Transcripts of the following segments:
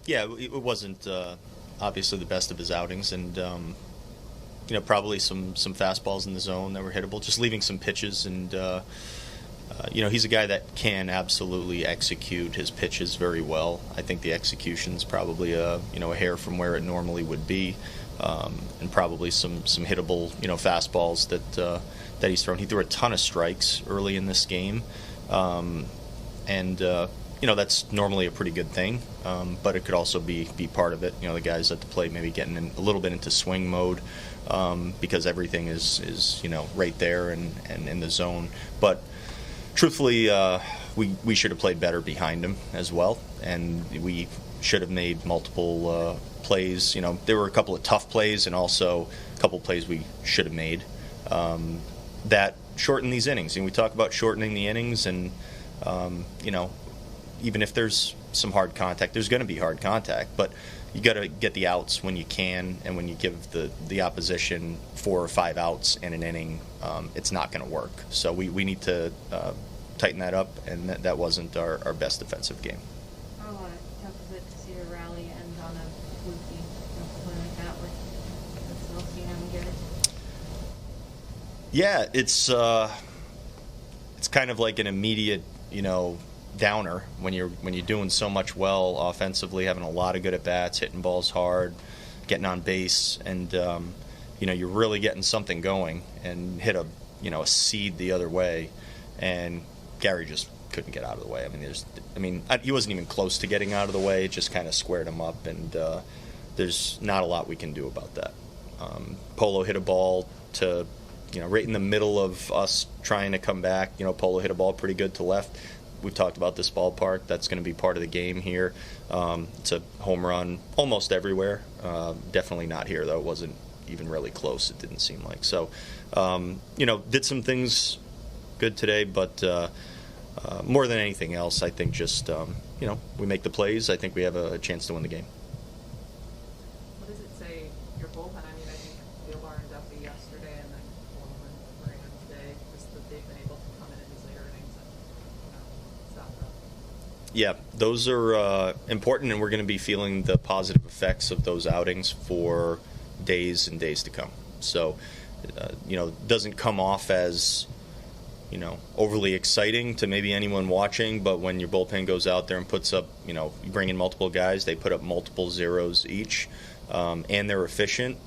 Yeah, it wasn't obviously the best of his outings, and probably some fastballs in the zone that were hittable. Just leaving some pitches, and he's a guy that can absolutely execute his pitches very well. I think the execution's probably a hair from where it normally would be, and probably some hittable fastballs that he's thrown. He threw a ton of strikes early in this game, and that's normally a pretty good thing, but it could also be part of it. The guys at the plate maybe getting a little bit into swing mode, because everything is right there and in the zone. But truthfully, we should have played better behind him as well, and we should have made multiple plays. There were a couple of tough plays and also a couple of plays we should have made that shortened these innings. And we talk about shortening the innings, and even if there's some hard contact, there's going to be hard contact, but you got to get the outs when you can, and when you give the opposition 4 or 5 outs in an inning, it's not going to work. So we need to tighten that up, and that wasn't our best defensive game. How tough is it to see a rally end on a fluky play like that with else you haven't given? Yeah, it's kind of like an immediate, downer when you're doing so much well offensively, having a lot of good at bats, hitting balls hard, getting on base, and you're really getting something going, and hit a seed the other way, and Gary just couldn't get out of the way. He wasn't even close to getting out of the way. It just kind of squared him up, and there's not a lot we can do about that. Polo hit a ball to right in the middle of us trying to come back. Polo hit a ball pretty good to left. We've talked about this ballpark. That's going to be part of the game here. It's a home run almost everywhere. Definitely not here, though. It wasn't even really close, it didn't seem like. So, did some things good today, but more than anything else, I think just, we make the plays. I think we have a chance to win the game. What does it say, your bullpen? I think Villar and Duffy yesterday, and then Coleman and Moran today, just that they've been able to come in these later innings and stop them. Yeah, those are important, and we're going to be feeling the positive effects of those outings for days and days to come. So, it doesn't come off as, overly exciting to maybe anyone watching, but when your bullpen goes out there and puts up, you bring in multiple guys, they put up multiple zeros each, and they're efficient,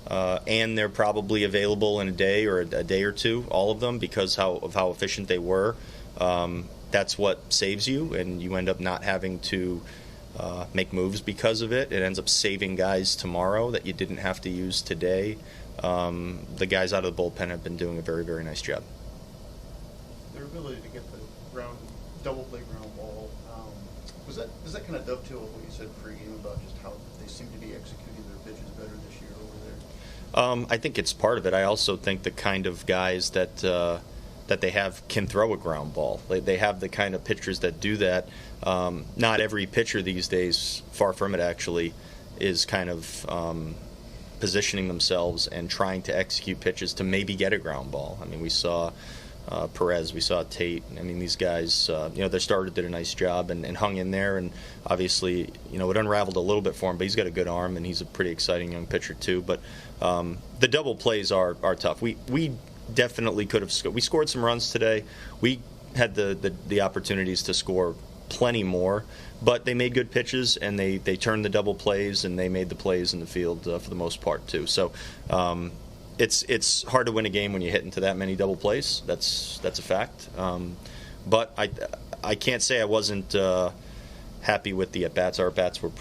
and they're probably available in a day or a day or two, all of them, because of how efficient they were. That's what saves you, and you end up not having to make moves because of it. It ends up saving guys tomorrow that you didn't have to use today. The guys out of the bullpen have been doing a very, very nice job. Their ability to get the double play ground ball, does that kind of dovetail with what you said pregame about just how they seem to be executing their pitches better this year over there? I think it's part of it. I also think the kind of guys that they have can throw a ground ball. They have the kind of pitchers that do that. Not every pitcher these days, far from it actually, is kind of positioning themselves and trying to execute pitches to maybe get a ground ball. We saw Perez, we saw Tate. These guys, their starter did a nice job and hung in there, and obviously, it unraveled a little bit for him, but he's got a good arm, and he's a pretty exciting young pitcher too. But the double plays are tough. We definitely could have we scored some runs today. We had the opportunities to score plenty more, but they made good pitches, and they turned the double plays, and they made the plays in the field for the most part too. So it's hard to win a game when you hit into that many double plays. That's a fact. But I can't say I wasn't happy with the at bats. Our at bats were